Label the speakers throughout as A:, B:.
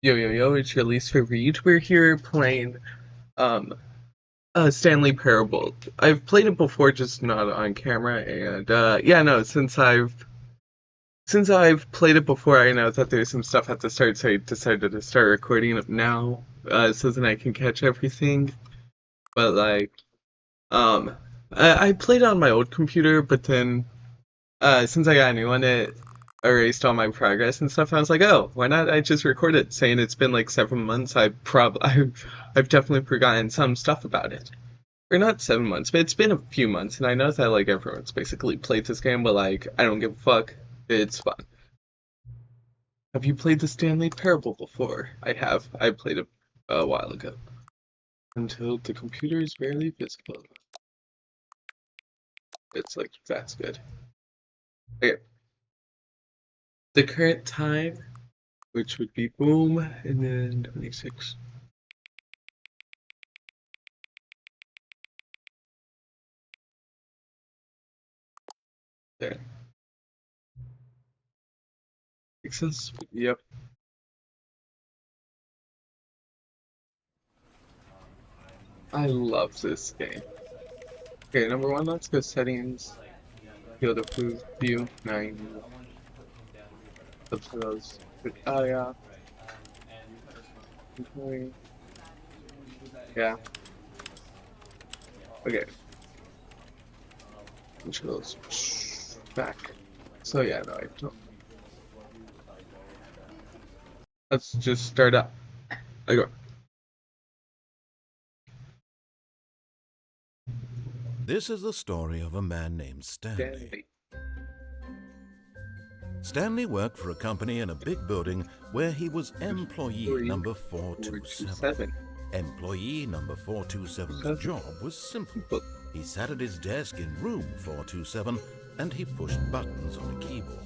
A: Yo, yo, yo, it's your least favorite YouTuber here playing um Stanley Parable. I've played it before, just not on camera, and yeah, no, since I've played it before, I know that there's some stuff at the start, so I decided to start recording it now, so that I can catch everything. But like, um I played on my old computer, but then since I got a new one, it erased all my progress and stuff. I was like, oh, why not? I just record it, saying it's been like 7 months. I've definitely forgotten some stuff about it, or not 7 months, but it's been a few months, and I know that like everyone's basically played this game, but like I don't give a fuck. It's fun. Have you played the Stanley Parable before? I have. I played it a while ago. Until the computer is barely visible. It's like that's good. Okay. The current time, which would be boom, and then 26. There. Access. Yep. I love this game. Okay, number one, let's go settings. Field of view 9. Subtitles. Oh yeah. Okay. Yeah. Okay. Controls. Back. So yeah, no, I don't. Let's just start up. I go.
B: This is the story of a man named Stanley.
A: Stanley.
B: Stanley worked for a company in a big building where he was employee number 427.
A: 427.
B: Employee number 427's job was simple. He sat at his desk in room 427 and he pushed buttons on a keyboard.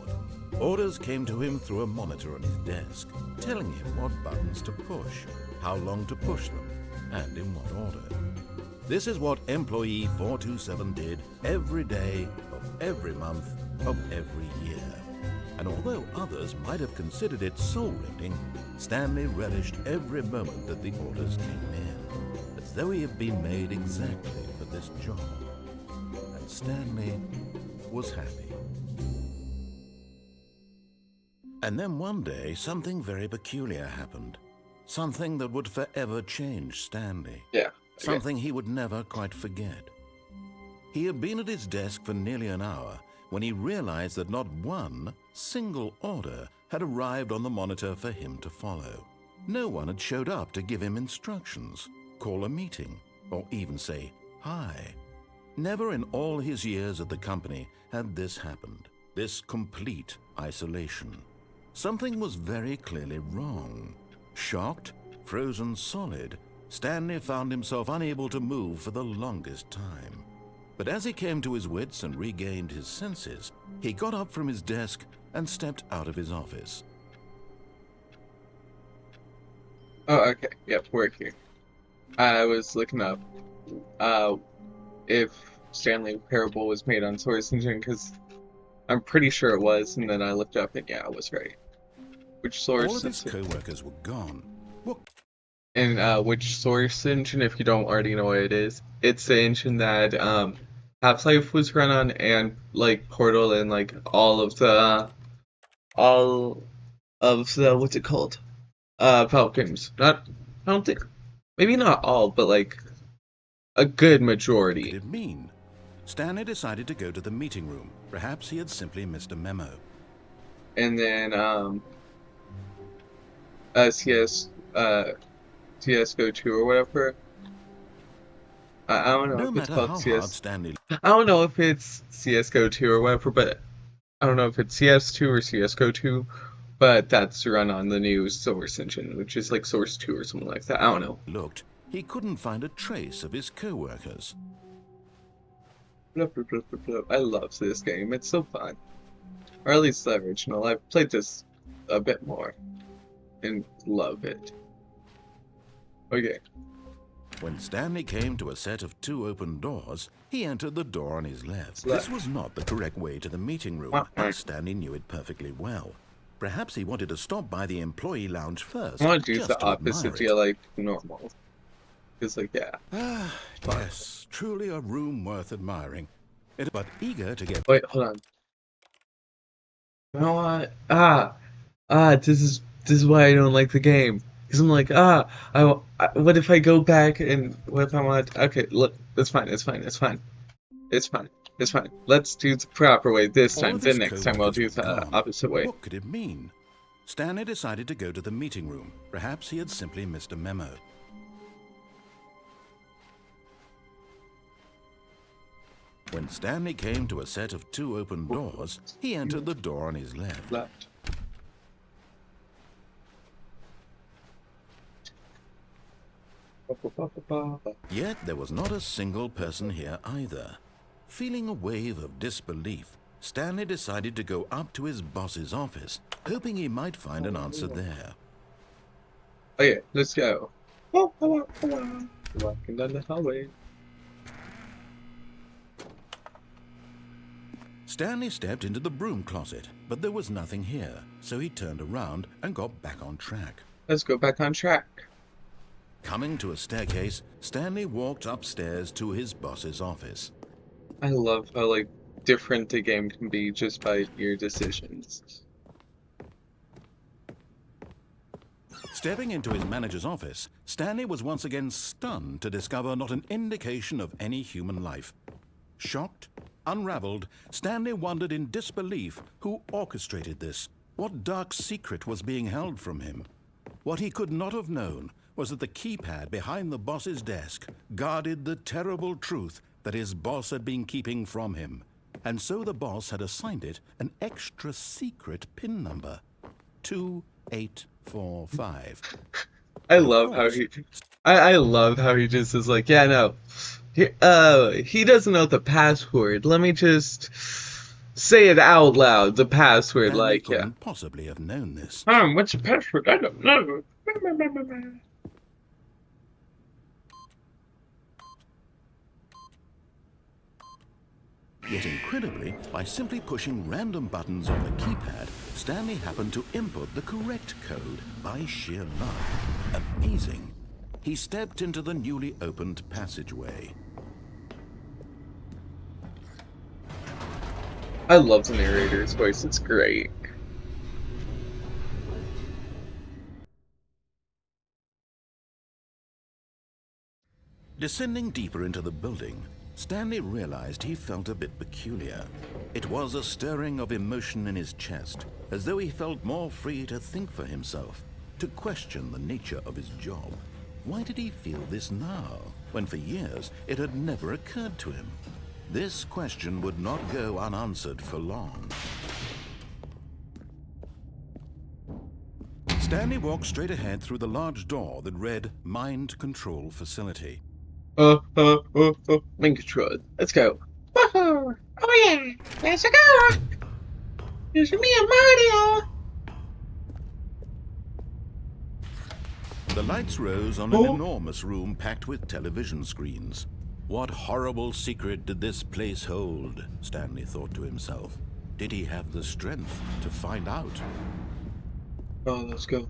B: Orders came to him through a monitor on his desk, telling him what buttons to push, how long to push them, and in what order. This is what employee 427 did every day of every month of every year. And although others might have considered it soul-rending, Stanley relished every moment that the orders came in, as though he had been made exactly for this job. And Stanley was happy. And then one day, something very peculiar happened. Something that would forever change Stanley.
A: Yeah. Okay.
B: Something he would never quite forget. He had been at his desk for nearly an hour when he realized that not one single order had arrived on the monitor for him to follow. No one had showed up to give him instructions, call a meeting, or even say hi. Never in all his years at the company had this happened, this complete isolation. Something was very clearly wrong. Shocked, frozen solid, Stanley found himself unable to move for the longest time. But as he came to his wits and regained his senses, he got up from his desk and stepped out of his office.
A: Oh, okay. Yep, we're here. I was looking up if Stanley Parable was made on Source Engine, because I'm pretty sure it was, and then I looked up and yeah, it was right. Which source?
B: All of his co-workers were gone. What?
A: And which source engine, if you don't already know what it is, it's the engine that Half-Life was run on, and like Portal, and like all of the what's it called? Valve games. Not I don't think maybe not all, but like a good majority.
B: What did it mean? Stanley decided to go to the meeting room. Perhaps he had simply missed a memo.
A: And then CSGO2 or whatever. I don't know
B: No
A: if it's
B: matter
A: called
B: how
A: CS.
B: hard Stanley
A: I don't know if it's CSGO2 or whatever, but I don't know if it's CS2 or CSGO2, but that's run on the new Source engine, which is like Source 2 or something like that. I don't know.
B: looked, he couldn't find a trace of his co-workers.
A: Blah, blah, blah, blah, blah. I love this game. It's so fun. Or at least the original. I've played this a bit more and love it. Okay.
B: When Stanley came to a set of 2 open doors, he entered the door on his left.
A: Left.
B: This was not the correct way to the meeting room, and Stanley knew it perfectly well. Perhaps he wanted to stop by the employee lounge first,
A: I want to do
B: just
A: the
B: to admire
A: opposite
B: it.
A: deal like normal. It's like, yeah.
B: Ah, yes, truly a room worth admiring. But eager to get...
A: Wait, hold on. You know what? This is why I don't like the game. Because I'm like, what if I go back and what if I want? Okay, look, it's fine, it's fine, it's fine, it's fine, it's fine. Let's do the proper way this
B: All
A: time.
B: of
A: Then
B: his
A: next time I'll
B: co-workers
A: do
B: were
A: the
B: gone.
A: opposite way.
B: What could it mean? Stanley decided to go to the meeting room. Perhaps he had simply missed a memo. When Stanley came to a set of 2 open doors, he entered the door on his left.
A: Left.
B: Yet there was not a single person here either. Feeling a wave of disbelief, Stanley decided to go up to his boss's office, hoping he might find an answer there.
A: Okay, let's go. Walking down the hallway.
B: Stanley stepped into the broom closet, but there was nothing here, so he turned around and got back on track.
A: Let's go back on track.
B: Coming to a staircase, Stanley walked upstairs to his boss's office.
A: I love how like different the game can be just by your decisions.
B: Stepping into his manager's office, Stanley was once again stunned to discover not an indication of any human life. Shocked, unraveled, Stanley wondered in disbelief who orchestrated this. What dark secret was being held from him? What he could not have known was that the keypad behind the boss's desk guarded the terrible truth that his boss had been keeping from him. And so the boss had assigned it an extra secret PIN number, 2845.
A: I love how he just is like, yeah, no. He doesn't know the password. Let me just say it out loud, the password,
B: Stanley
A: like,
B: couldn't
A: yeah.
B: possibly have known this.
A: What's your password? I don't know.
B: Yet incredibly, by simply pushing random buttons on the keypad, Stanley happened to input the correct code by sheer luck. Amazing. He stepped into the newly opened passageway.
A: I love the narrator's voice. It's great.
B: Descending deeper into the building, Stanley realized he felt a bit peculiar. It was a stirring of emotion in his chest, as though he felt more free to think for himself, to question the nature of his job. Why did he feel this now, when for years it had never occurred to him? This question would not go unanswered for long. Stanley walked straight ahead through the large door that read Mind Control Facility.
A: Mind control. Let's go. Woohoo! Oh yeah! Let's go! It's me and Mario!
B: The lights rose on an enormous room packed with television screens. What horrible secret did this place hold? Stanley thought to himself. Did he have the strength to find out?
A: Oh, let's go.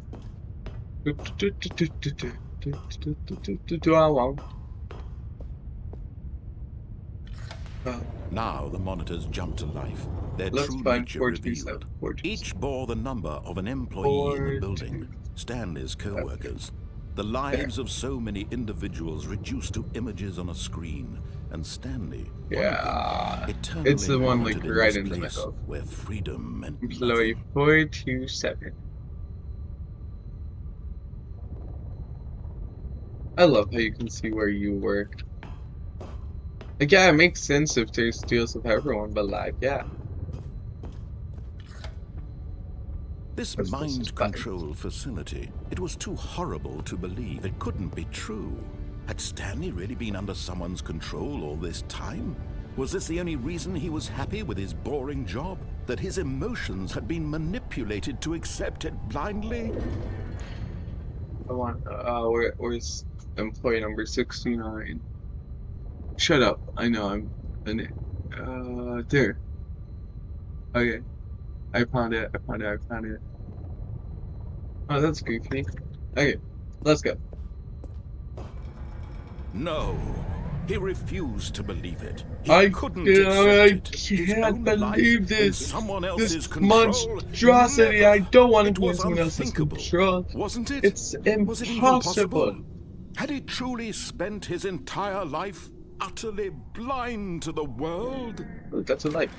B: Now the monitors jumped to life, their true nature revealed. Each bore the number of an employee in the building, Stanley's co-workers. The lives of so many individuals reduced to images on a screen, and Stanley,
A: yeah,
B: eternally
A: it's the one like
B: wanted
A: right
B: in
A: in the
B: this place
A: middle.
B: where freedom meant
A: Employee
B: nothing.
A: 427. I love how you can see where you work. Like, yeah, it makes sense if there's deals with everyone, but like, yeah.
B: This mind control facility, it was too horrible to believe. It couldn't be true. Had Stanley really been under someone's control all this time? Was this the only reason he was happy with his boring job? That his emotions had been manipulated to accept it blindly?
A: I want, where's employee number 69? Shut up. I know I'm in it. There. Okay. I found it. Oh, that's goofy. Okay, let's go.
B: No, he refused to believe it. He
A: I
B: couldn't accept it. His
A: can't
B: own life
A: believe
B: in
A: this.
B: someone
A: This
B: else's control?
A: monstrosity. I
B: Never!
A: don't want to
B: It
A: be in
B: was
A: someone else's
B: unthinkable,
A: control.
B: wasn't it?
A: It's
B: Was it even possible?
A: impossible.
B: Had he truly spent his entire life utterly blind to the world?
A: Oh, that's a life.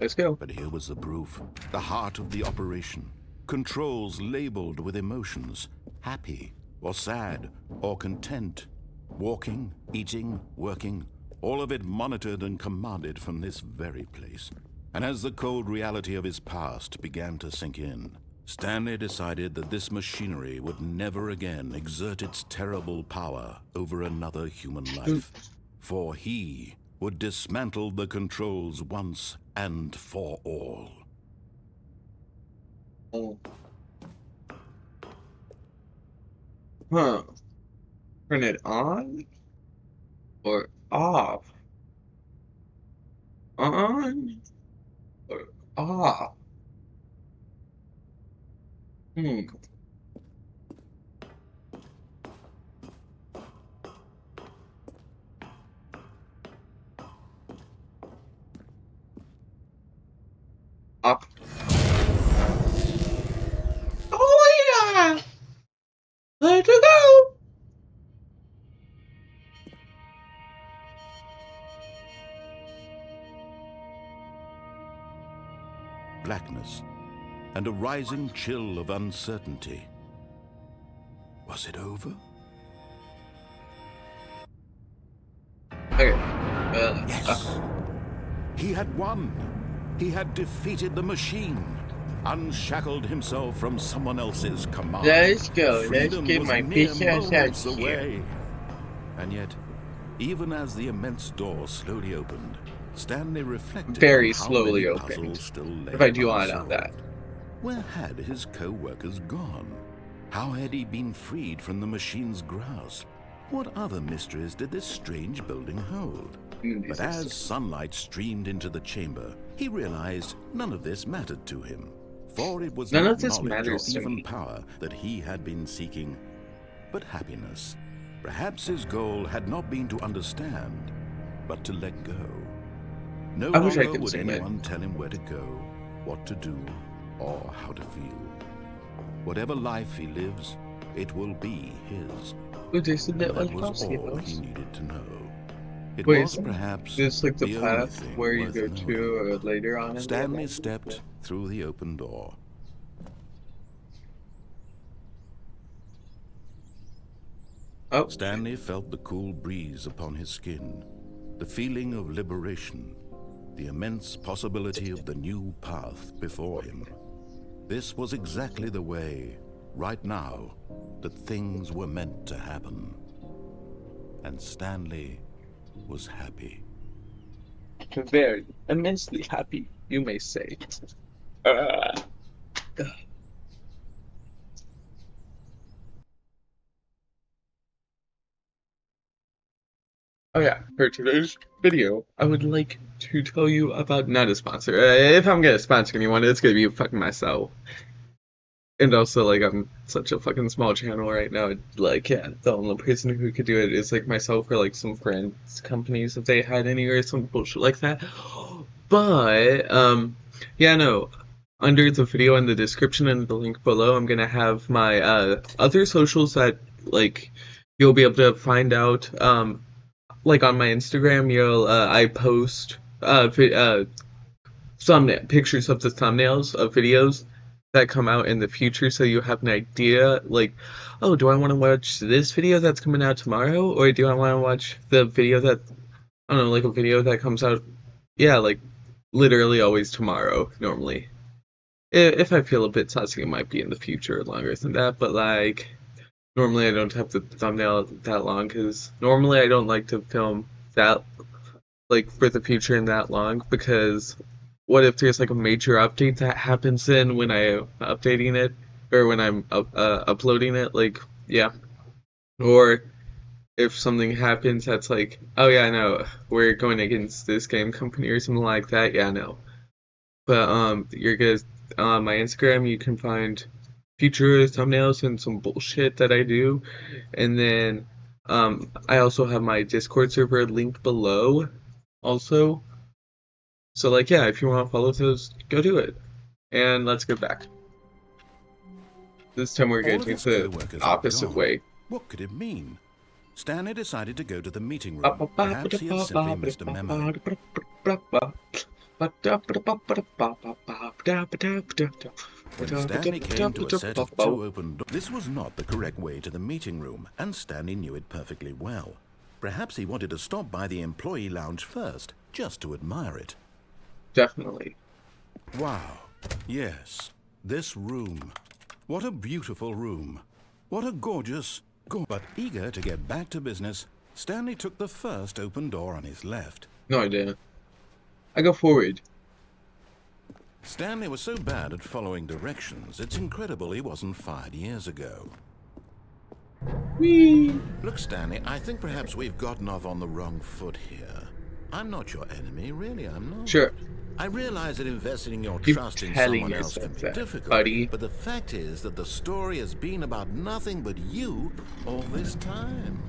A: Let's go.
B: But here was the proof. The heart of the operation. Controls labeled with emotions. Happy, or sad, or content. Walking, eating, working. All of it monitored and commanded from this very place. And as the cold reality of his past began to sink in, Stanley decided that this machinery would never again exert its terrible power over another human life. For he would dismantle the controls once and for all.
A: Oh. Huh. Turn it on or off? On or off? Hmm. Off. Oh yeah! Let's go!
B: Blackness and a rising chill of uncertainty. Was it over?
A: Okay.
B: Yes. He had won. He had defeated the machine, unshackled himself from someone else's command.
A: Let's go. Let's
B: Freedom
A: get
B: was
A: my
B: mere
A: bitch ass out
B: moments
A: here.
B: away. And yet, even as the immense door slowly opened, Stanley reflected
A: Very
B: on how
A: slowly
B: many
A: opened.
B: puzzles still lay
A: If I do want on
B: unsolved.
A: that.
B: Where had his co-workers gone? How had he been freed from the machine's grasp? What other mysteries did this strange building hold? But as sunlight streamed into the chamber, he realized none of this mattered to him. For it was
A: None
B: not
A: of this
B: knowledge or
A: matters to
B: even
A: me.
B: power that he had been seeking, but happiness. Perhaps his goal had not been to understand, but to let go. No
A: I wish I
B: longer
A: could
B: would
A: sing that.
B: anyone tell him where to go, what to do, or how to feel. Whatever life he lives, it will be his.
A: Ooh, there's a
B: And
A: bit
B: that
A: like
B: was all he
A: basketballs.
B: needed to know. It
A: Wait,
B: was
A: isn't
B: perhaps
A: this like the
B: the only
A: path
B: thing
A: where you
B: worth
A: go
B: knowing.
A: to or later on in the
B: Stanley
A: event?
B: stepped through the open door.
A: Oh,
B: Stanley felt the cool breeze upon his skin, the feeling of liberation, the immense possibility of the new path before him. This was exactly the way, right now, that things were meant to happen. And Stanley was happy.
A: very immensely happy, you may say. Uh, oh yeah, for today's video, I would like to tell you about not a sponsor. If I'm gonna sponsor anyone, it's gonna be fucking myself. And also, like, I'm such a fucking small channel right now. Like, yeah, the only person who could do it is like myself or like some friends, companies if they had any or some bullshit like that. But yeah, no. Under the video in the description and the link below, I'm gonna have my other socials that like you'll be able to find out. Like on my Instagram, I post thumbnail pictures of the thumbnails of videos that come out in the future, so you have an idea. Like, oh, do I want to watch this video that's coming out tomorrow, or do I want to watch the video that I don't know, like a video that comes out, yeah, like literally always tomorrow normally. If I feel a bit saucy, it might be in the future longer than that, but like normally I don't have the thumbnail that long because normally I don't like to film that like for the future in that long because what if there's like a major update that happens in when I'm updating it or when I'm uploading it, like yeah, or if something happens that's like, oh yeah, no, we're going against this game company or something like that, yeah, no. But you're good. on my Instagram, you can find future thumbnails and some bullshit that I do. And then I also have my Discord server linked below also. So like yeah, if you want to follow those, go do it. And let's go back. This time we're
B: All
A: going
B: of
A: to
B: his
A: take the
B: co-workers had
A: opposite
B: gone.
A: way.
B: What could it mean? Stanley decided to go to the meeting room. Perhaps he had simply missed a memo. When Stanley came to a set of 2 open doors, this was not the correct way to the meeting room, and Stanley knew it perfectly well. Perhaps he wanted to stop by the employee lounge first, just to admire it.
A: Definitely.
B: Wow. Yes. This room. What a beautiful room. What a gorgeous... But eager to get back to business, Stanley took the first open door on his left.
A: No, I didn't. I go forward.
B: Stanley was so bad at following directions, it's incredible he wasn't fired years ago.
A: Whee!
B: Look, Stanley, I think perhaps we've gotten off on the wrong foot here. I'm not your enemy, really, I'm not.
A: Sure.
B: I realize that investing your
A: Keep
B: trust in
A: telling
B: someone else can
A: yourself
B: be
A: that,
B: difficult,
A: buddy.
B: but the fact is that the story has been about nothing but you all this time.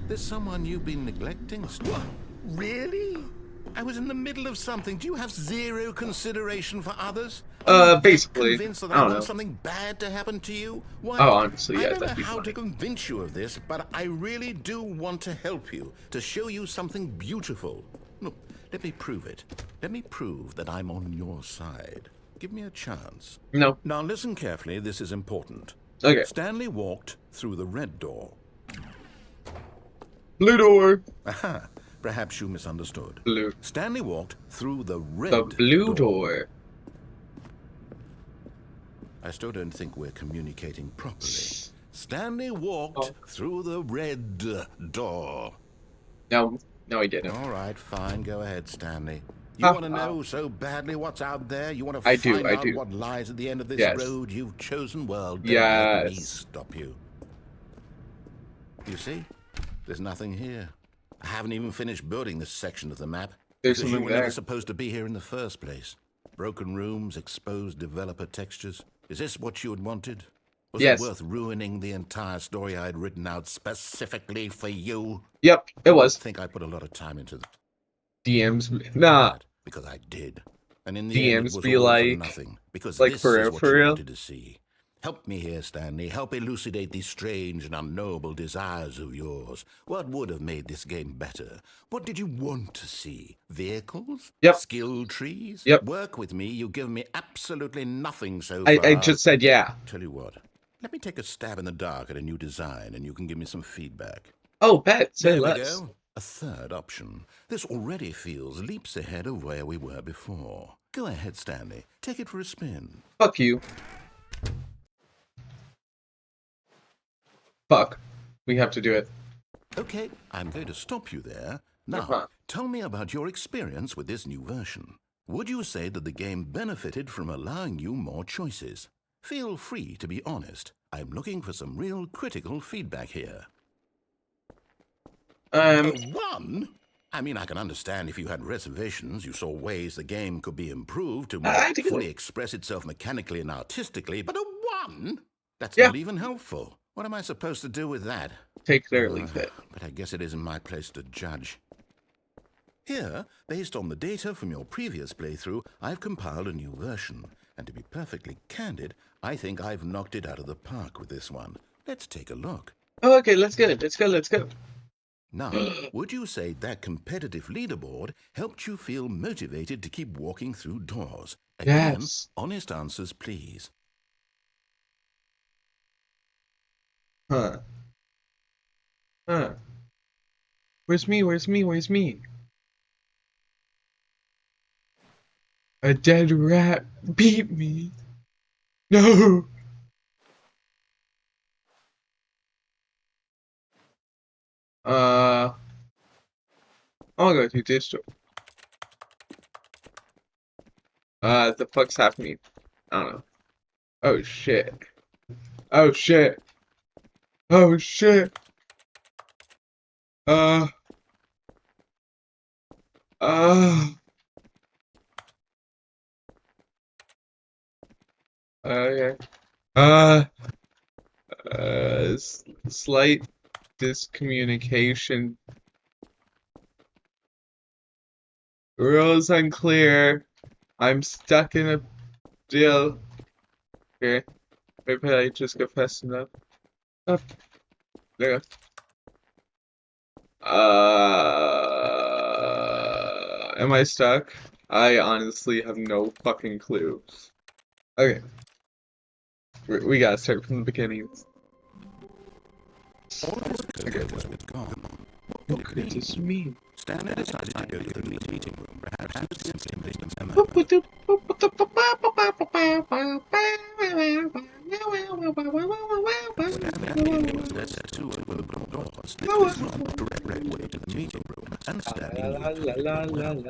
B: There's someone you've been neglecting, Stanley. Really? I was in the middle of something. Do you have zero consideration for others?
A: Basically,
B: Convinced that
A: I don't
B: want
A: know.
B: something bad to happen to you? Why,
A: Oh, honestly, yeah,
B: I don't know
A: that'd be
B: how to
A: funny.
B: convince you of this, but I really do want to help you, to show you something beautiful. Look, let me prove it. Let me prove that I'm on your side. Give me a chance.
A: No.
B: Now listen carefully, this is important.
A: Okay.
B: Stanley walked through the red door.
A: Blue door.
B: Aha, perhaps you misunderstood.
A: Blue.
B: Stanley walked through the red
A: The blue door.
B: I still don't think we're communicating properly. Stanley walked through the red door.
A: No, no, I didn't.
B: All right, fine. Go ahead, Stanley. You want to know so badly what's out there? You want to
A: I
B: find out
A: do.
B: what lies at the end of this
A: Yes.
B: road you've chosen? Well, don't let me
A: Yes.
B: stop you. You see? There's nothing here. I haven't even finished building this section of the map.
A: There's
B: because you
A: something
B: were never
A: there.
B: supposed to be here in the first place. Broken rooms, exposed developer textures. Is this what you had wanted? Was
A: Yes.
B: it worth ruining the entire story I had written out specifically for you?
A: Yep, it was.
B: I think I put a lot of time into
A: DMs. Nah.
B: that because I did. And in the end, it
A: DMs
B: was
A: be
B: all
A: like,
B: for nothing. Because
A: like
B: this
A: for
B: is
A: real,
B: what
A: for
B: you
A: real?
B: wanted to see. Help me here, Stanley. Help elucidate these strange and unknowable desires of yours. What would have made this game better? What did you want to see? Vehicles?
A: Yep.
B: Skill trees?
A: Yep.
B: Work with me. You've given me absolutely nothing so far.
A: I just said yeah.
B: Tell you what. Let me take a stab in the dark at a new design, and you can give me some feedback.
A: Oh, bet. Say
B: There we
A: less.
B: go. A third option. This already feels leaps ahead of where we were before. Go ahead, Stanley. Take it for a spin.
A: Fuck you. Fuck. We have to do it.
B: Okay, I'm going to stop you there. Now,
A: Uh-huh.
B: tell me about your experience with this new version. Would you say that the game benefited from allowing you more choices? Feel free to be honest. I'm looking for some real critical feedback here. One? I mean, I can understand if you had reservations, you saw ways the game could be improved to more
A: I do.
B: fully express itself mechanically and artistically, but a one? That's
A: Yeah.
B: not even helpful. What am I supposed to do with that?
A: Take it or leave it.
B: But I guess it isn't my place to judge. Here, based on the data from your previous playthrough, I've compiled a new version. And to be perfectly candid, I think I've knocked it out of the park with this one. Let's take a look.
A: Oh, okay, let's go. Let's go. Let's go.
B: Now, would you say that competitive leaderboard helped you feel motivated to keep walking through doors? Again,
A: Yes.
B: honest answers, please.
A: Huh. Huh. Where's me? Where's me? Where's me? A dead rat beat me. No. I'll go to this door. The fuck's happening? I don't know. Oh shit. Oh shit. Oh shit. Uh. Okay. Uh, Slight discommunication. Rules unclear. I'm stuck in a deal. Okay. Maybe I just go fast enough. Oh, there. Am I stuck? I honestly have no fucking clue. Okay, we gotta start from the beginning.
B: All his co-workers were gone.
A: What could this mean?
B: Stanley decided to go to the meeting room. Perhaps he was simply making a memo. Stanley was led to open the doors. This was not the correct way to the meeting room, and Stanley knew it perfectly well.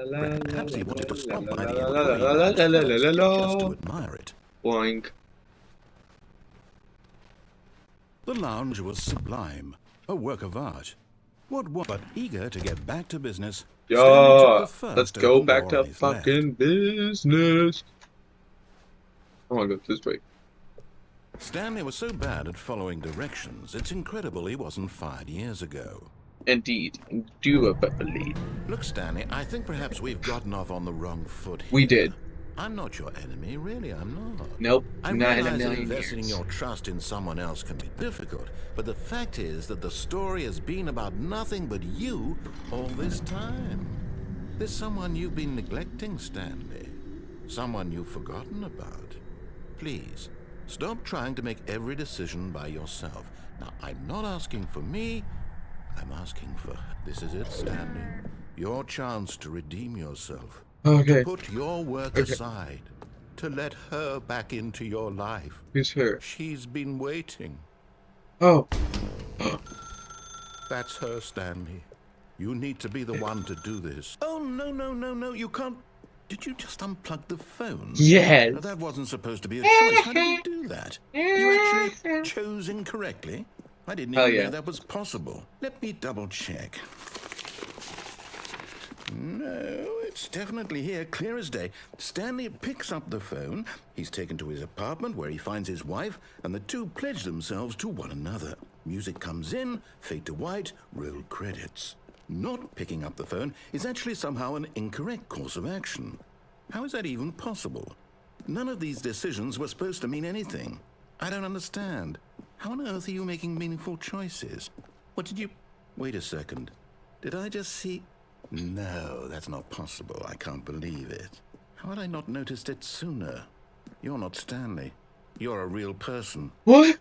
B: Perhaps he wanted to stop by the employee lounge first, just to admire it.
A: Boink.
B: The lounge was sublime, a work of art. What was but eager to get back to business, Stanley took the first
A: Let's go
B: open
A: back
B: door
A: to
B: on his
A: fucking business. I wanna go this way.
B: Stanley was so bad at following directions, it's incredible he wasn't fired years ago.
A: Indeed, indubitably.
B: Look, Stanley, I think perhaps we've gotten off on the wrong foot here.
A: We did.
B: I'm not your enemy, really, I'm not.
A: Nope,
B: I
A: not in a
B: realize that
A: million
B: investing
A: years.
B: your trust in someone else can be difficult, but the fact is that the story has been about nothing but you all this time. There's someone you've been neglecting, Stanley. Someone you've forgotten about. Please, stop trying to make every decision by yourself. Now, I'm not asking for me, I'm asking for... This is it, Stanley. Your chance to redeem yourself.
A: Okay.
B: To put your work aside. To let her back into your life.
A: Who's her?
B: She's been waiting.
A: Oh.
B: That's her, Stanley. You need to be the one to do this. Oh, no, you can't... Did you just unplug the phone?
A: Yes.
B: Now, that wasn't supposed to be a choice. How did you do that? You actually chose incorrectly? I didn't even know that was possible. Let me double check. No, it's definitely here, clear as day. Stanley picks up the phone. He's taken to his apartment where he finds his wife, and the two pledge themselves to one another. Music comes in, fade to white, roll credits. Not picking up the phone is actually somehow an incorrect course of action. How is that even possible? None of these decisions were supposed to mean anything. I don't understand. How on earth are you making meaningful choices? What did you... Wait a second. Did I just see... No, that's not possible. I can't believe it. How had I not noticed it sooner? You're not Stanley. You're a real person.
A: What?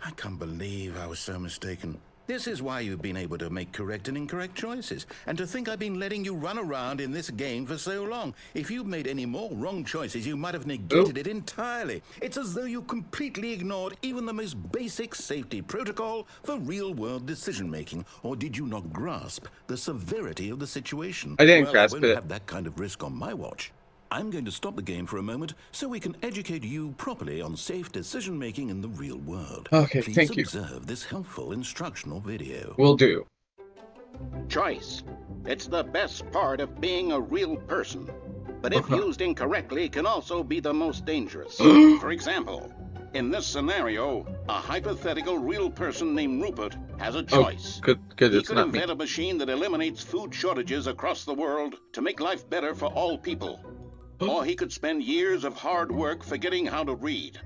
B: I can't believe I was so mistaken. This is why you've been able to make correct and incorrect choices. And to think I've been letting you run around in this game for so long. If you'd made any more wrong choices, you might have negated it entirely. It's as though you completely ignored even the most basic safety protocol for real-world decision-making. Or did you not grasp the severity of the situation?
A: I didn't grasp
B: I won't
A: it.
B: have that kind of risk on my watch. I'm going to stop the game for a moment so we can educate you properly on safe decision-making in the real world.
A: Okay,
B: Please
A: thank you.
B: observe this helpful instructional video.
A: Will do.
C: Choice. It's the best part of being a real person. But if used incorrectly, can also be the most dangerous. For example, in this scenario, a hypothetical real person named Rupert has a choice.
A: Good,
C: He
A: it's
C: could
A: not me.
C: invent a machine that eliminates food shortages across the world to make life better for all people. Or he could spend years of hard work forgetting how to read.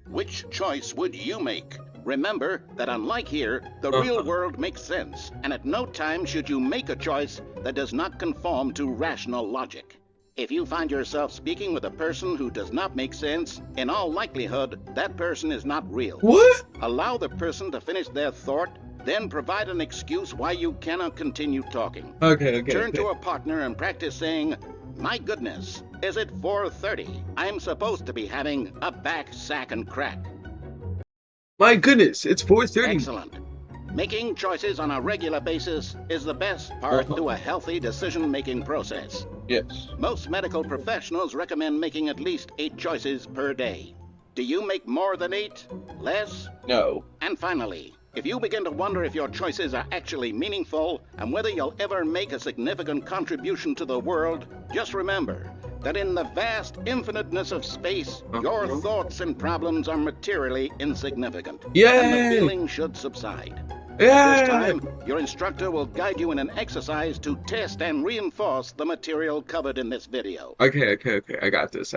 C: Which choice would you make? Remember that unlike here, the real world makes sense, and at no time should you make a choice that does not conform to rational logic. If you find yourself speaking with a person who does not make sense, in all likelihood, that person is not real.
A: What?
C: Allow the person to finish their thought, then provide an excuse why you cannot continue talking.
A: Okay.
C: Turn to a partner and practice saying, "My goodness, is it 4:30? I'm supposed to be having a back, sack, and crack."
A: My goodness, it's 4:30.
C: Excellent. Making choices on a regular basis is the best part to a healthy decision-making process.
A: Yes.
C: Most medical professionals recommend making at least 8 choices per day. Do you make more than 8? Less?
A: No.
C: And finally, if you begin to wonder if your choices are actually meaningful and whether you'll ever make a significant contribution to the world, just remember, that in the vast infiniteness of space, your thoughts and problems are materially insignificant. And the
A: Yay!
C: feeling should subside. At this
A: Yeah!
C: time, your instructor will guide you in an exercise to test and reinforce the material covered in this video.
A: Okay. I got this.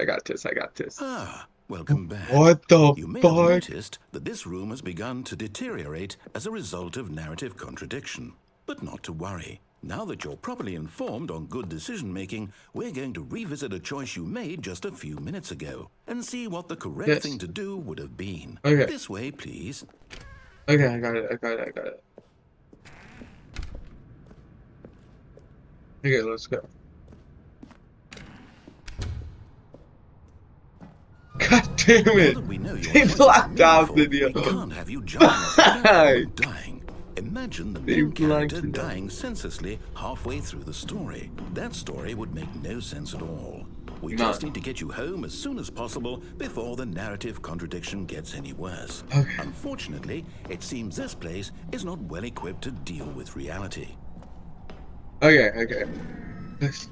B: Ah, welcome back.
A: What the
B: You may have
A: fuck?
B: noticed that this room has begun to deteriorate as a result of narrative contradiction. But not to worry. Now that you're properly informed on good decision-making, we're going to revisit a choice you made just a few minutes ago and see what the correct thing to do would have been.
A: Okay.
B: This way, please.
A: Okay, I got it. Okay, let's go. God damn
B: Now
A: it!
B: that we know your
A: They
B: choices
A: blocked
B: are
A: out
B: meaningful,
A: video.
B: we can't have you jumping off the platform and dying. Imagine the
A: They
B: main character
A: blocked it out.
B: dying senselessly halfway through the story. That story would make no sense at all. We just need to get you home as soon as possible before the narrative contradiction gets any worse.
A: Okay.
B: Unfortunately, it seems this place is not well equipped to deal with reality.
A: Okay. Is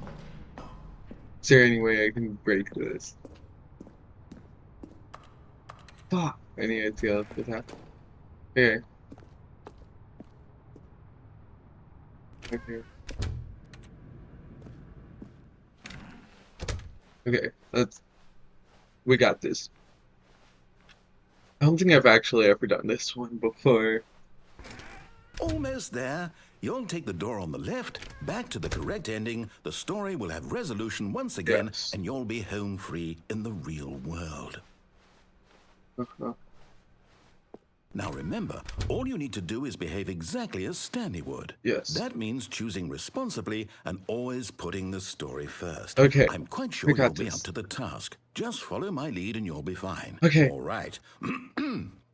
A: there any way I can break this? Fuck! Any idea of that? Okay. Okay, we got this. I don't think I've actually ever done this one before.
B: Almost there. You'll take the door on the left, back to the correct ending, the story will have resolution once again,
A: Yes.
B: and you'll be home free in the real world. Now remember, all you need to do is behave exactly as Stanley would.
A: Yes.
B: That means choosing responsibly and always putting the story first.
A: Okay,
B: I'm quite
A: we
B: sure
A: got
B: you'll be
A: this.
B: up to the task. Just follow my lead and you'll be fine.
A: Okay.
B: All right.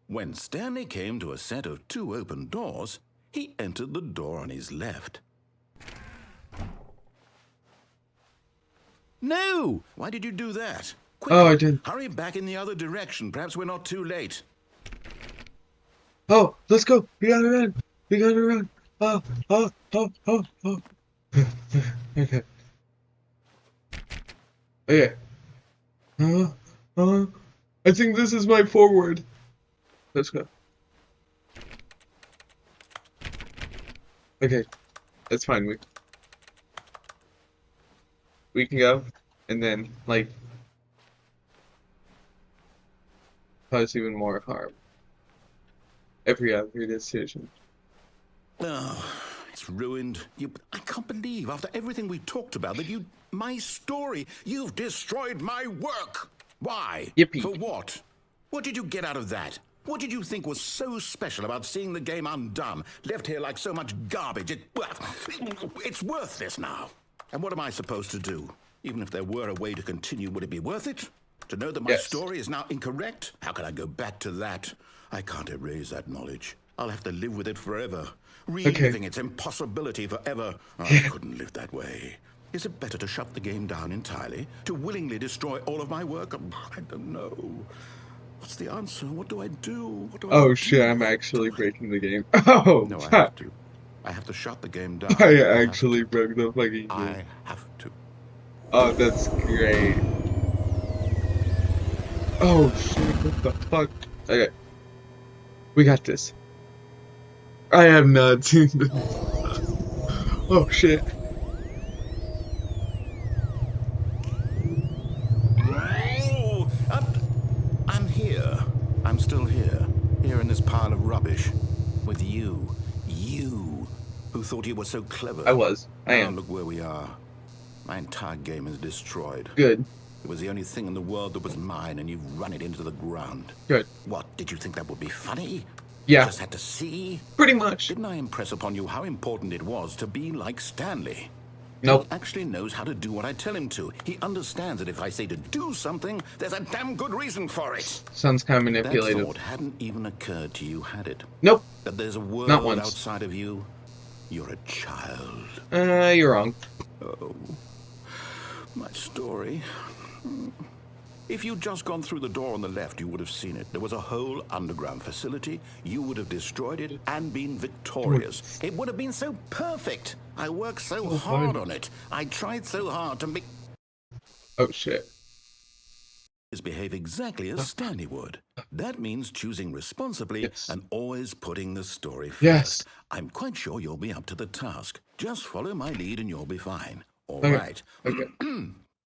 B: When Stanley came to a set of 2 open doors, he entered the door on his left. No! Why did you do that? Quickly,
A: Oh, I didn't.
B: hurry back in the other direction. Perhaps we're not too late.
A: Oh, let's go! We gotta run! Oh. Okay. Okay. I think this is my forward. Let's go. Okay, that's fine. We can go, and then like cause even more harm. Every other decision.
B: Oh, it's ruined. I can't believe after everything we talked about that my story, you've destroyed my work. Why?
A: Yippee.
B: For what? What did you get out of that? What did you think was so special about seeing the game undone, left here like so much garbage? It's worthless now. And what am I supposed to do? Even if there were a way to continue, would it be worth it? To know that my
A: Yes.
B: story is now incorrect? How can I go back to that? I can't erase that knowledge. I'll have to live with it forever. Reliving its impossibility forever. I couldn't live that way. Is it better to shut the game down entirely? To willingly destroy all of my work? I don't know. What's the answer? What do I do? What do I
A: Oh
B: do?
A: shit, I'm actually breaking the game. Oh,
B: No, I
A: fuck.
B: have to. I have to shut the game down.
A: I
B: have
A: actually
B: to.
A: broke the fucking game.
B: I have to.
A: Oh, that's great. Oh shit, what the fuck? Okay. We got this. I have not seen this. Oh shit.
B: Oh, I'm here. I'm still here. Here in this pile of rubbish. With you. You. Who thought you were so clever.
A: I was. I
B: Now
A: am.
B: look where we are. My entire game is destroyed.
A: Good.
B: It was the only thing in the world that was mine, and you've run it into the ground.
A: Good.
B: What, did you think that would be funny?
A: Yeah.
B: You just had to see?
A: Pretty much.
B: Didn't I impress upon you how important it was to be like Stanley?
A: Nope.
B: He actually knows how to do what I tell him to. He understands that if I say to do something, there's a damn good reason for it.
A: Sounds kind of
B: That
A: manipulative.
B: thought hadn't even occurred to you, had it?
A: Nope.
B: That there's a world
A: Not once.
B: outside of you? You're a child.
A: You're wrong.
B: Oh, my story. If you'd just gone through the door on the left, you would have seen it. There was a whole underground facility. You would have destroyed it and been victorious. It would have been so perfect. I worked so hard on it. I tried so hard to make...
A: Oh shit.
B: Behave exactly as Stanley would. That means choosing responsibly
A: Yes.
B: and always putting the story first.
A: Yes.
B: I'm quite sure you'll be up to the task. Just follow my lead and you'll be fine. All
A: Okay.
B: right.
A: Okay.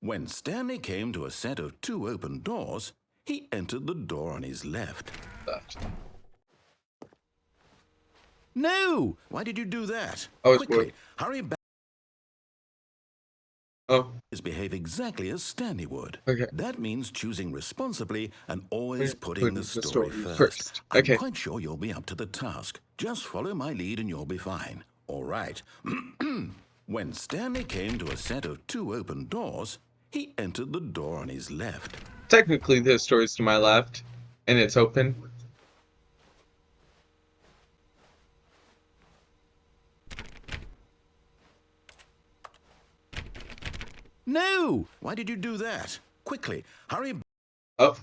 B: When Stanley came to a set of 2 open doors, he entered the door on his left.
A: Left.
B: No! Why did you do that?
A: I was
B: Quickly,
A: bored.
B: hurry back.
A: Oh.
B: Behave exactly as Stanley would.
A: Okay.
B: That means choosing responsibly and always
A: Put
B: putting the story first. I'm
A: Okay.
B: quite sure you'll be up to the task. Just follow my lead and you'll be fine. All right. When Stanley came to a set of 2 open doors, he entered the door on his left.
A: Technically, this door's to my left, and it's open.
B: No! Why did you do that? Quickly, hurry back.
A: Oh.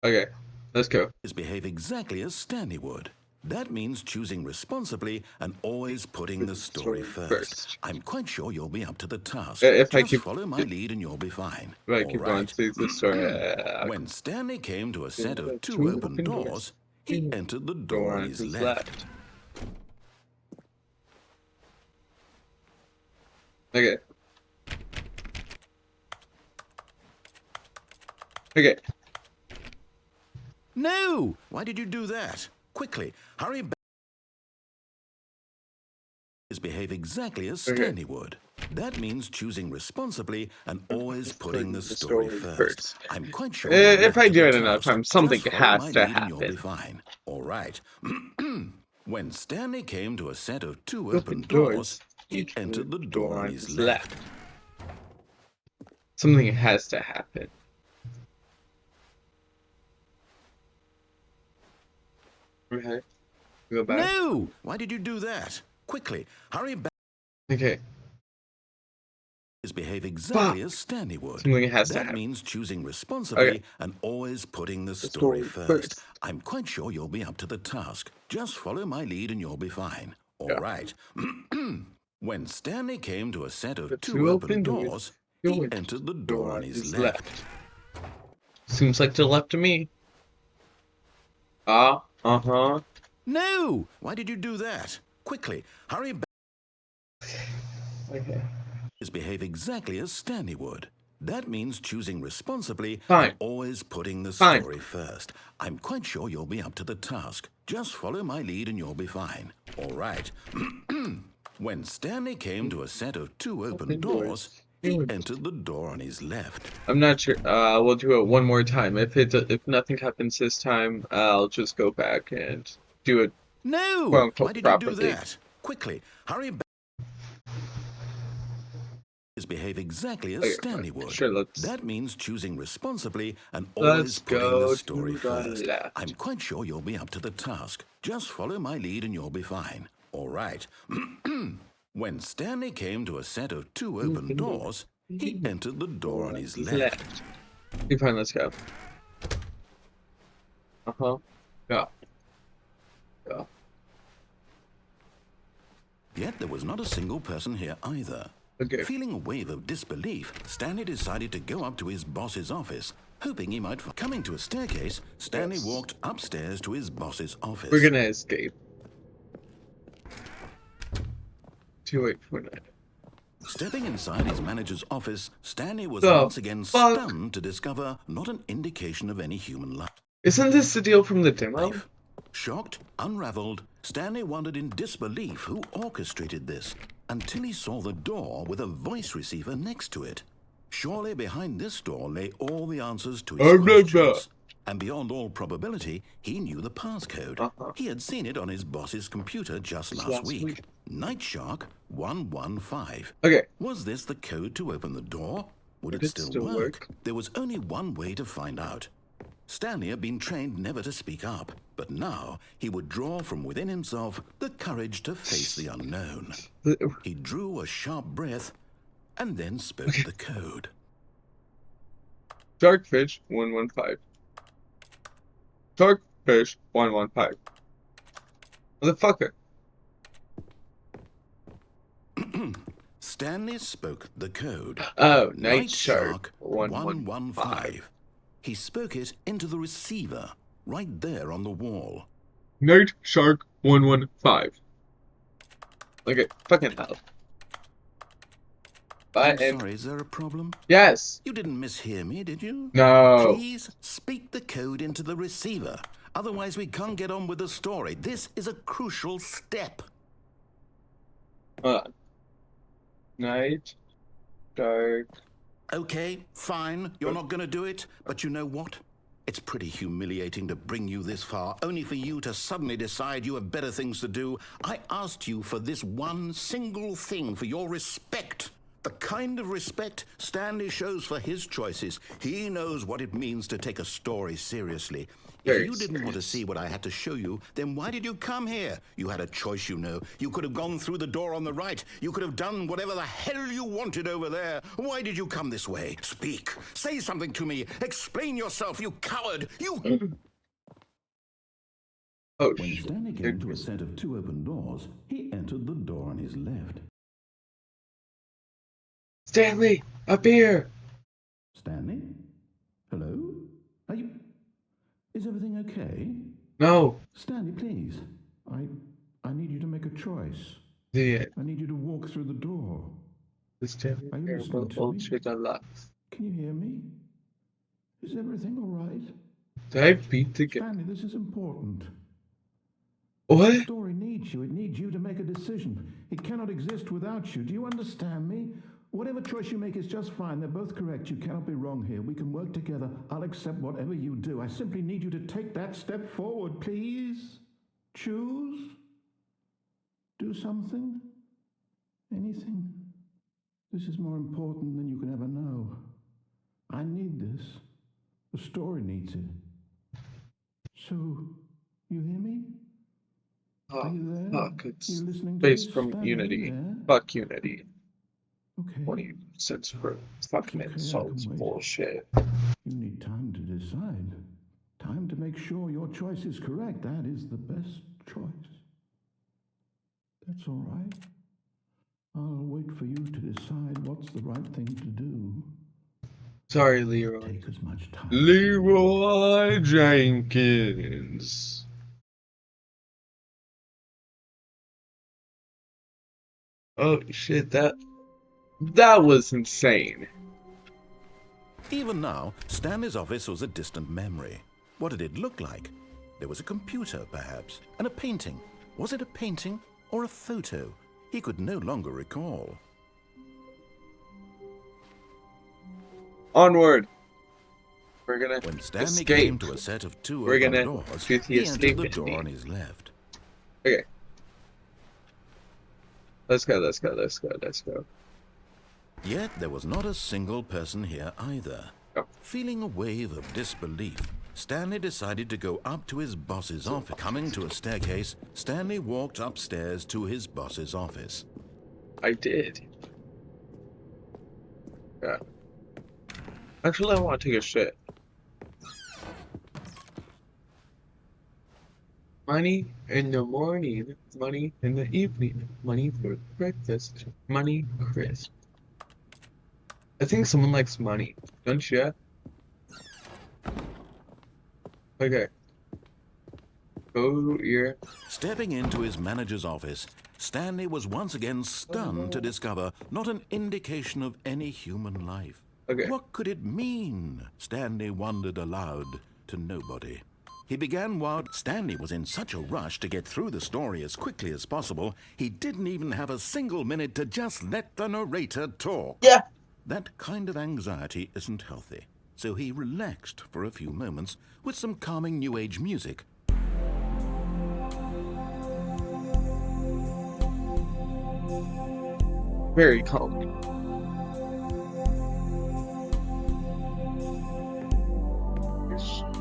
A: Okay. Let's go.
B: Behave exactly as Stanley would. That means choosing responsibly and always putting the story first. I'm quite sure you'll be up to the task.
A: If I
B: Just
A: keep
B: follow my lead and you'll be fine.
A: If I
B: All
A: keep going
B: right.
A: to the story,
B: When Stanley came to a set of 2 open doors, he entered the door on his left.
A: Okay. Okay.
B: No! Why did you do that? Quickly, hurry back. Behave exactly as Stanley would. That means choosing responsibly and always putting the story first. I'm quite sure.
A: If I do it enough times, something has to
B: You'll be
A: happen.
B: fine. All right. When Stanley came to a set of 2 open doors, he entered the door on his left.
A: Something has to happen. Okay. Go back.
B: No! Why did you do that? Quickly, hurry back.
A: Okay.
B: Behave exactly as Stanley would.
A: Something has to
B: That
A: happen.
B: means choosing responsibly and always putting the story first. I'm quite sure you'll be up to the task. Just follow my lead and you'll be fine. All right. When Stanley came to a set of 2 open doors, he entered the door on his left.
A: Seems like to the left to me. Uh-huh.
B: No! Why did you do that? Quickly, hurry back.
A: Okay.
B: Behave exactly as Stanley would. That means choosing responsibly
A: Fine.
B: and always putting the
A: Fine.
B: story first. I'm quite sure you'll be up to the task. Just follow my lead and you'll be fine. All right. When Stanley came to a set of 2 open doors, he entered the door on his left.
A: I'm not sure. We'll do it one more time. If nothing happens this time, I'll just go back and do it.
B: No!
A: Quote-unquote
B: Why did
A: properly.
B: you do that? Quickly, hurry back. Behave exactly as
A: Okay,
B: Stanley would.
A: Sure,
B: That means choosing responsibly and always putting the story first.
A: left.
B: I'm quite sure you'll be up to the task. Just follow my lead and you'll be fine. All right. When Stanley came to a set of 2 open doors, he entered the door on his left.
A: Okay, fine, let's go. Go. Go.
B: Yet there was not a single person here either.
A: Okay.
B: Feeling a wave of disbelief, Stanley decided to go up to his boss's office, hoping he might find. Coming to a staircase, Stanley walked upstairs to his boss's office.
A: We're gonna escape. 2849.
B: Stepping inside his manager's office, Stanley was
A: The
B: once again
A: fuck?
B: stunned to discover not an indication of any human life.
A: Isn't this the deal from the demo?
B: Shocked, unraveled, Stanley wondered in disbelief who orchestrated this, until he saw the door with a voice receiver next to it. Surely behind this door lay all the answers to his questions. And beyond all probability, he knew the passcode. He had seen it on his boss's computer just last week. Nightshark 115.
A: Okay.
B: Was this the code to open the door? Would it still work? There was only one way to find out. Stanley had been trained never to speak up, but now he would draw from within himself the courage to face the unknown. He drew a sharp breath and then spoke the code.
A: Darkfish 115. Darkfish 115. Motherfucker.
B: Stanley spoke the code.
A: Oh,
B: Night
A: Shark
B: Shark
A: 115.
B: 115. He spoke it into the receiver, right there on the wall.
A: Night Shark 115. Okay, fucking hell.
B: I'm sorry, is there a problem?
A: Yes.
B: You didn't mishear me, did you?
A: No.
B: Please speak the code into the receiver. Otherwise, we can't get on with the story. This is a crucial step.
A: Hold on. Night Shark.
B: Okay, fine. You're not going to do it. But you know what? It's pretty humiliating to bring you this far, only for you to suddenly decide you have better things to do. I asked you for this one single thing, for your respect. The kind of respect Stanley shows for his choices. He knows what it means to take a story seriously. If you didn't want to see what I had to show you, then why did you come here? You had a choice, you know. You could have gone through the door on the right. You could have done whatever the hell you wanted over there. Why did you come this way? Speak. Say something to me. Explain yourself, you coward. You...
A: Oh,
D: When Stanley came to a set of 2 open doors, he entered the door on his left.
A: Stanley, up here.
D: Stanley? Hello? Are you... Is everything okay?
A: No.
D: Stanley, please. I need you to make a choice.
A: The
D: I need you to walk through the door.
A: Stanley
D: Are you listening to
A: Ultra
D: me?
A: Deluxe.
D: Can you hear me? Is everything all right?
A: Did I beat the game?
D: Stanley, this is important.
A: What?
D: The story needs you. It needs you to make a decision. It cannot exist without you. Do you understand me? Whatever choice you make is just fine. They're both correct. You cannot be wrong here. We can work together. I'll accept whatever you do. I simply need you to take that step forward, please. Choose. Do something. Anything. This is more important than you can ever know. I need this. The story needs it. So, you hear me? Are you there?
A: Fuck,
D: Are
A: it's
D: you listening to
A: based
D: this?
A: from
D: Stanley,
A: Unity.
D: there?
A: Fuck Unity.
D: Okay.
A: 20 cents for fucking
D: Okay, I
A: insults.
D: can wait.
A: Bullshit.
D: You need time to decide. Time to make sure your choice is correct. That is the best choice. That's all right. I'll wait for you to decide what's the right thing to do.
A: Sorry, Leroy.
D: Take as much time.
A: Leroy Jenkins. Oh shit, that was insane.
B: Even now, Stanley's office was a distant memory. What did it look like? There was a computer, perhaps, and a painting. Was it a painting or a photo? He could no longer recall.
A: Onward. We're gonna
B: When Stanley
A: escape.
B: came to a set of 2
A: We're
B: open
A: gonna
B: doors,
A: do the
B: he entered
A: escape
B: the door
A: technique.
B: on his left.
A: Okay. Let's go, let's go, let's go, let's go.
B: Yet there was not a single person here either.
A: Oh.
B: Feeling a wave of disbelief, Stanley decided to go up to his boss's office. Coming to a staircase, Stanley walked upstairs to his boss's office.
A: I did. Yeah. Actually, I want to take a shit. Money in the morning, money in the evening, money for breakfast, money crisp. I think someone likes money, don't you? Okay. Go here.
B: Stepping into his manager's office, Stanley was once again stunned to discover not an indication of any human life.
A: Okay.
B: What could it mean? Stanley wondered aloud to nobody. He began wild. Stanley was in such a rush to get through the story as quickly as possible, he didn't even have a single minute to just let the narrator talk.
A: Yeah.
B: That kind of anxiety isn't healthy, so he relaxed for a few moments with some calming New Age music.
A: Very calming.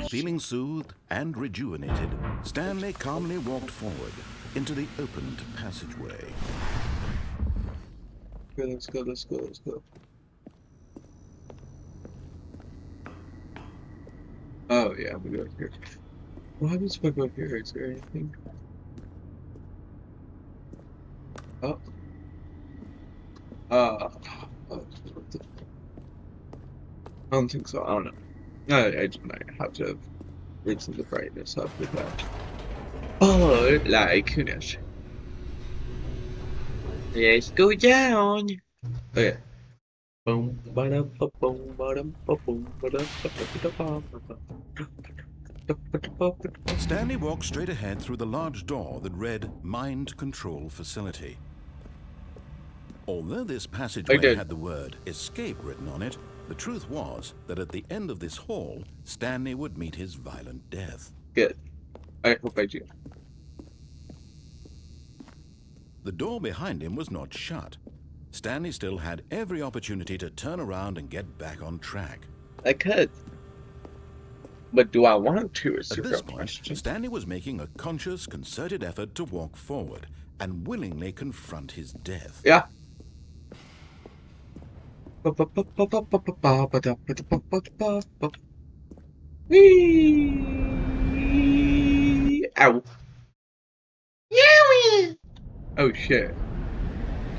B: Feeling soothed and rejuvenated, Stanley calmly walked forward into the opened passageway.
A: Okay, let's go, let's go, let's go. Oh yeah, we go here. What happens if I go here? Is there anything? Oh. Uh, I don't think so. I don't know. I just might have to loosen the brightness up with that. Oh, like goodness. Let's go down. Okay. Boom, ba-dum, ba-boom, ba-dum, ba-boom, ba-dum, ba-da-ba-da-ba, ba-da-ba-da-ba.
B: Stanley walked straight ahead through the large door that read Mind Control Facility. Although this
A: I
B: passageway
A: did.
B: had the word escape written on it, the truth was that at the end of this hall, Stanley would meet his violent death.
A: Good. I hope I do.
B: The door behind him was not shut. Stanley still had every opportunity to turn around and get back on track.
A: I could. But do I want to is the
B: At this
A: real
B: point,
A: question.
B: Stanley was making a conscious, concerted effort to walk forward and willingly confront his death.
A: Yeah. Whee! Ow. Yowie! Oh shit.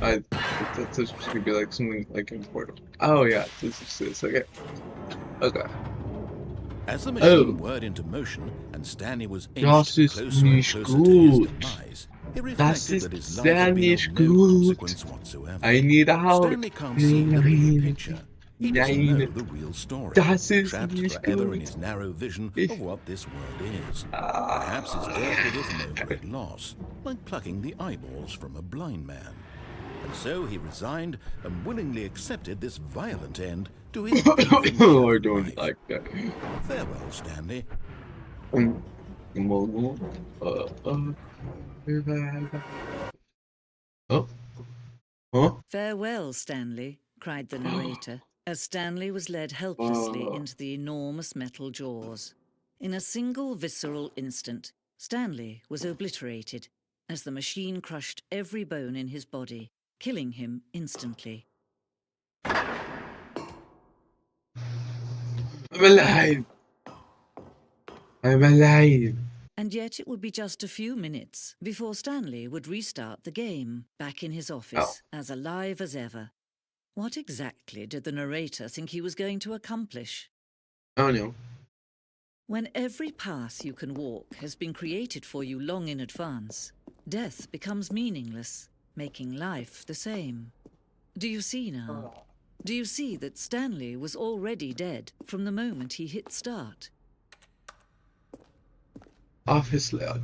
A: I thought this was gonna be like something like important. Oh yeah, this is this. Okay. Okay.
B: As the
A: Oh.
B: machine whirred into motion and Stanley was
A: Das
B: inched
A: ist
B: closer and
A: nicht
B: closer to his
A: gut.
B: demise, he
A: Das
B: reflected that
A: ist
B: his life
A: sehr
B: had been
A: nicht
B: of no
A: gut.
B: consequence whatsoever.
A: I need out.
B: Stanley can't see the bigger picture. He doesn't know
A: Nein.
B: the real story,
A: Das ist
B: trapped
A: nicht
B: forever in
A: gut.
B: his narrow vision
A: Ich-
B: of what this world is. Perhaps his death was of no great loss, like plucking the eyeballs from a blind man. And so he resigned and willingly accepted this violent end to his brief and
A: I
B: shattered
A: don't
B: life.
A: like that.
B: Farewell, Stanley.
A: Oh. Huh?
E: Farewell, Stanley, cried the narrator, as Stanley was led helplessly into the enormous metal jaws. In a single visceral instant, Stanley was obliterated as the machine crushed every bone in his body, killing him instantly.
A: I'm alive. I'm alive.
E: And yet it would be just a few minutes before Stanley would restart the game, back in his office, as alive as ever. What exactly did the narrator think he was going to accomplish?
A: Oh no.
E: When every path you can walk has been created for you long in advance, death becomes meaningless, making life the same. Do you see now? Do you see that Stanley was already dead from the moment he hit start?
A: Office layout.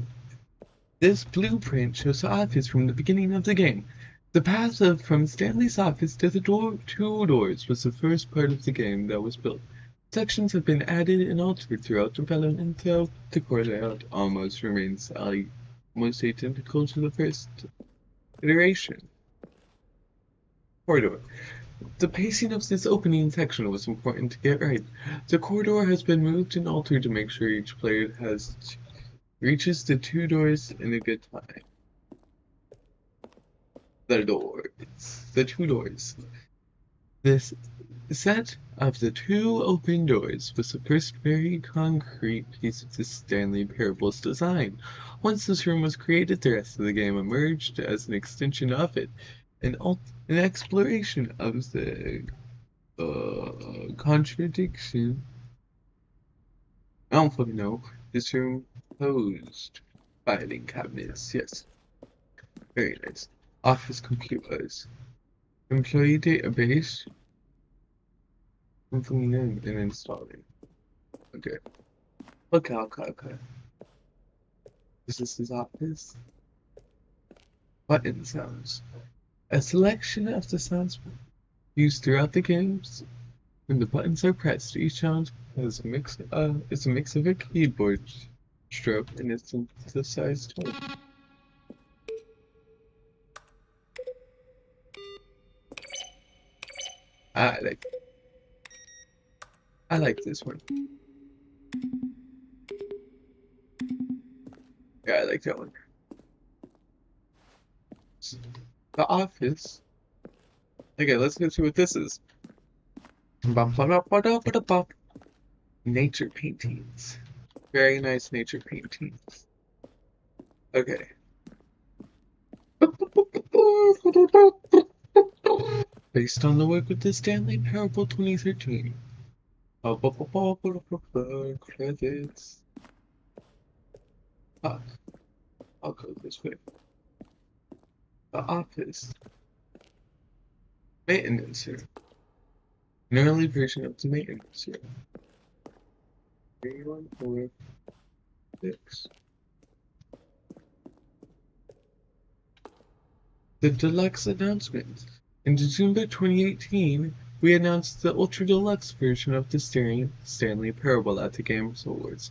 A: This blueprint shows the office from the beginning of the game. The path from Stanley's office to the two doors was the first part of the game that was built. Sections have been added and altered throughout development, though the core layout almost remains almost identical to the first iteration. Corridor. The pacing of this opening section was important to get right. The corridor has been moved and altered to make sure each player reaches the two doors in a good time. The two doors. This set of the two open doors was the first very concrete piece of the Stanley Parable's design. Once this room was created, the rest of the game emerged as an extension of it, an exploration of the contradiction. I don't fucking know. This room posed filing cabinets. Yes. Very nice. Office computers. Employee database. Opening in and installing. Okay. Okay. This is his office. Button sounds. A selection of the sounds used throughout the games. When the buttons are pressed, each sound is a mix of a keyboard stroke and a synthesized tone. I like this one. Yeah, I like that one. The Office. Okay, let's go see what this is. Nature paintings. Very nice nature paintings. Okay. Based on the work of the Stanley Parable 2013. Credits. Fuck. I'll go this way. The Office. Maintenance here. An early version of the maintenance here. 3146. The Deluxe announcement. In December 2018, we announced the Ultra Deluxe version of the Stanley Parable at the Games Awards.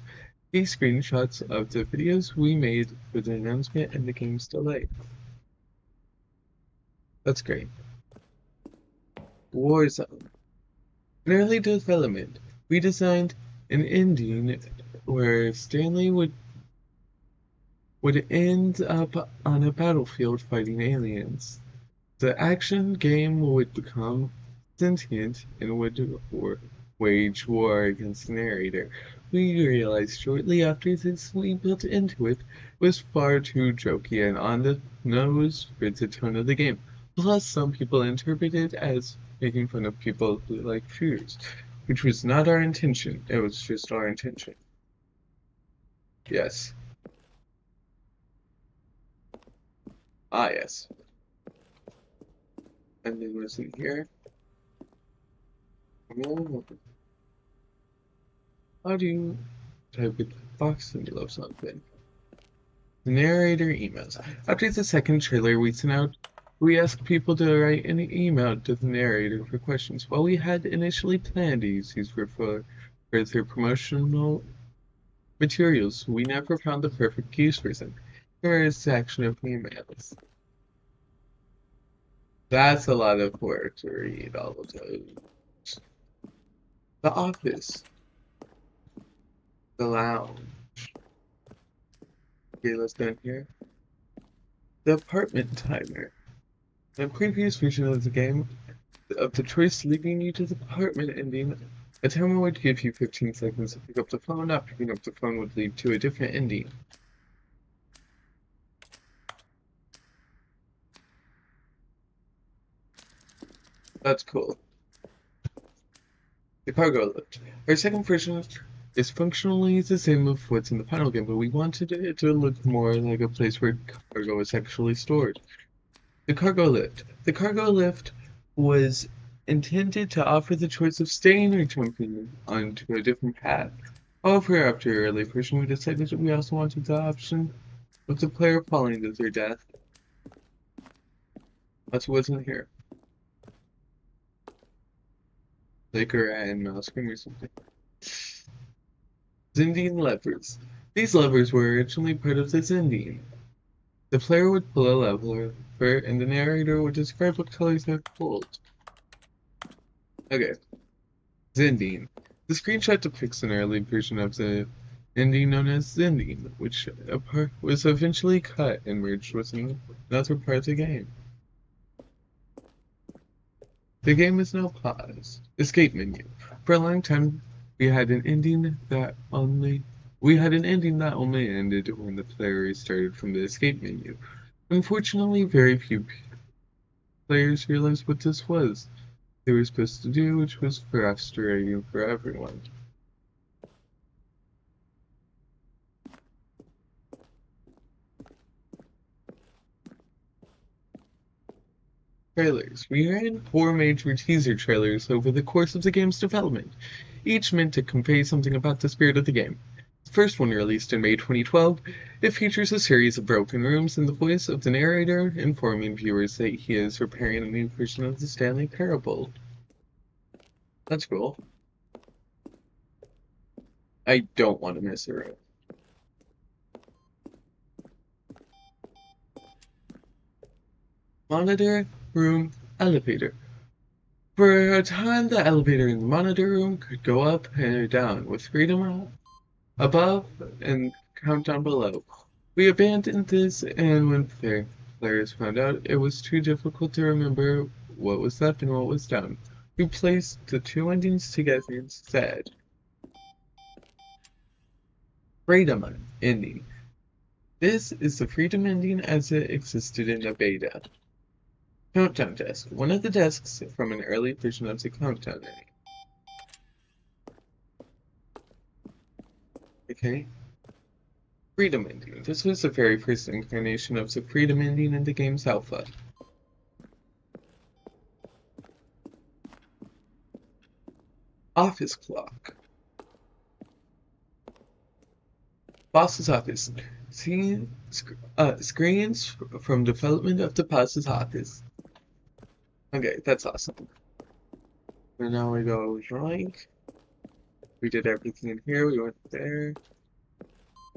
A: These screenshots of the videos we made for the announcement and the game's delay. That's great. Warzone. In early development, we designed an ending where Stanley would end up on a battlefield fighting aliens. The action game would become sentient and would wage war against the narrator. We realized shortly after this we built into it was far too jokey and on the nose for the tone of the game. Plus, some people interpreted it as making fun of people who like shooters, which was not our intention. It was just our intention. Yes. Ah, yes. And then what's in here? Oh. How do you type with box envelope something? The narrator emails. After the second trailer we sent out, we asked people to write an email to the narrator for questions. While we had initially planned to use these for their promotional materials, we never found the perfect use for them. Here is the section of emails. That's a lot of work to read all of those. The office. The lounge. Okay, let's go in here. The apartment timer. In a previous version of the game, of the choice leading you to the apartment ending, a timer would give you 15 seconds to pick up the phone. Not picking up the phone would lead to a different ending. That's cool. The cargo lift. Our second version is functionally the same of what's in the final game, but we wanted it to look more like a place where cargo is actually stored. The cargo lift. The cargo lift was intended to offer the choice of staying or jumping onto a different path. However, after our early version, we decided that we also wanted the option of the player falling to their death. That's what's in here. Like a rat and mouse cream or something. Zendine levers. These levers were originally part of the Zendine. The player would pull a lever, and the narrator would describe what colors they're pulled. Okay. Zendine. The screenshot depicts an early version of the ending known as Zendine, which was eventually cut and merged with another part of the game. The game is now paused. Escape menu. For a long time, we had an ending that only ended when the player restarted from the escape menu. Unfortunately, very few players realized what this was. They were supposed to do, which was frustrating for everyone. Trailers. We ran 4 major teaser trailers over the course of the game's development, each meant to convey something about the spirit of the game. The first one, released in May 2012, it features a series of broken rooms and the voice of the narrator informing viewers that he is preparing a new version of the Stanley Parable. That's cool. I don't want to miss a room. Monitor room elevator. For a time, the elevator in the monitor room could go up and down with freedom above and countdown below. We abandoned this, and when players found out it was too difficult to remember what was up and what was down, we placed the 2 endings together instead. Freedom ending. This is the freedom ending as it existed in the beta. Countdown desk. One of the desks from an early version of the countdown menu. Okay. Freedom ending. This was the very first incarnation of the freedom ending in the game's alpha. Office clock. Boss's office. Screens from development of the boss's office. Okay, that's awesome. And now we go drink. We did everything in here. We went there.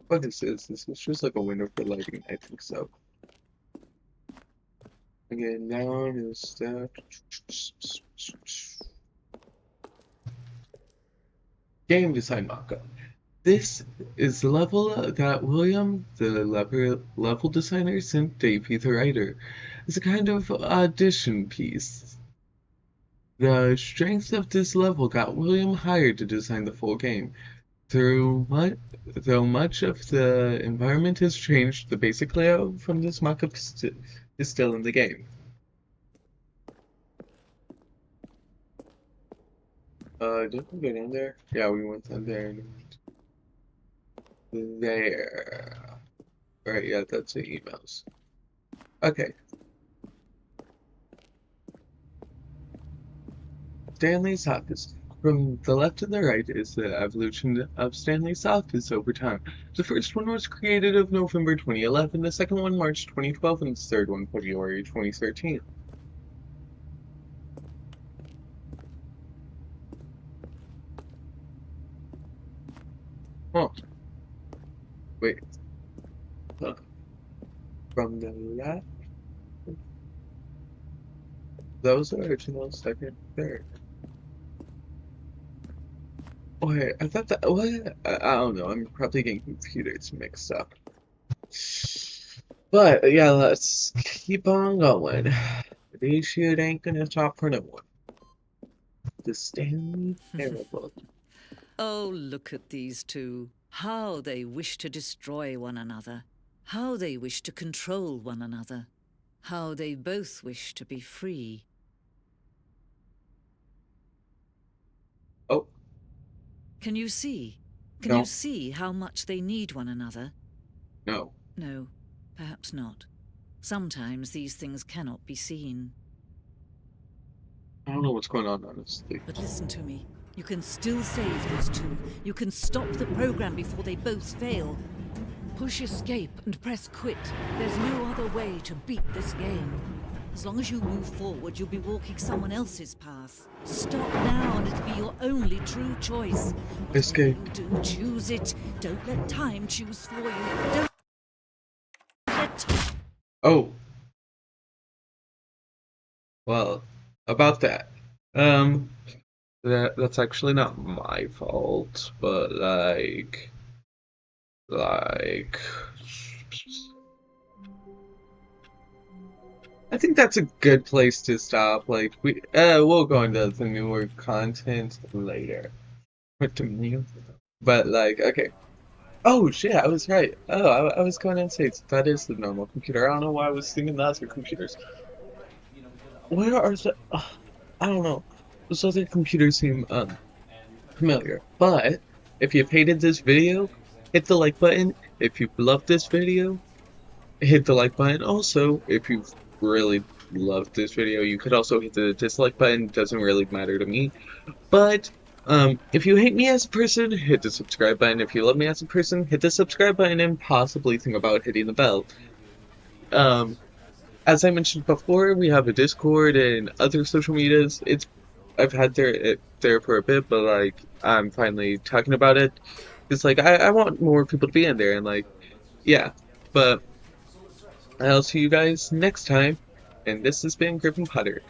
A: What is this? This is just like a window for lighting. I think so. Again, down to the step. Game design mockup. This is the level that William, the level designer, sent Davey, the writer. It's a kind of audition piece. The strength of this level got William hired to design the full game. Though much of the environment has changed, the basic layout from this mockup is still in the game. Didn't we go down there? Yeah, we went down there. There. Right, yeah, that's the emails. Okay. Stanley's office. From the left to the right is the evolution of Stanley's office over time. The first one was created of November 2011, the second one March 2012, and the third one February 2013. Huh. Wait. Huh. From the left? That was the original, second, third. Wait, I thought that, what? I don't know, I'm probably getting computers mixed up. But, yeah, let's keep on going. This shit ain't gonna stop for no one. The Stanley Parable.
E: Oh, look at these two. How they wish to destroy one another. How they wish to control one another. How they both wish to be free.
A: Oh.
E: Can you see? Can
A: No.
E: you see how much they need one another?
A: No.
E: No, perhaps not. Sometimes these things cannot be seen.
A: I don't know what's going on, honestly.
E: But listen to me. You can still save these two. You can stop the program before they both fail. Push escape and press quit. There's no other way to beat this game. As long as you move forward, you'll be walking someone else's path. Stop now and it'll be your only true choice.
A: Escape.
E: Whatever you do, choose it. Don't let time choose for you. Don't let time...
A: Oh. Well, about that. That's actually not my fault, but like I think that's a good place to stop. Like we'll go into the newer content later. With the new, but like okay. Oh shit, I was right. Oh, I was going to say that is the normal computer. I don't know why I was thinking that's the computers. Where are the? I don't know. Those other computers seem familiar. But if you've hated this video, hit the like button. If you've loved this video, hit the like button. Also, if you've really loved this video, you could also hit the dislike button. Doesn't really matter to me. But if you hate me as a person, hit the subscribe button. If you love me as a person, hit the subscribe button and possibly think about hitting the bell. As I mentioned before, we have a Discord and other social medias. I've had there for a bit, but like I'm finally talking about it. It's like I want more people to be in there and like yeah. But I'll see you guys next time. And this has been Griffin Potter.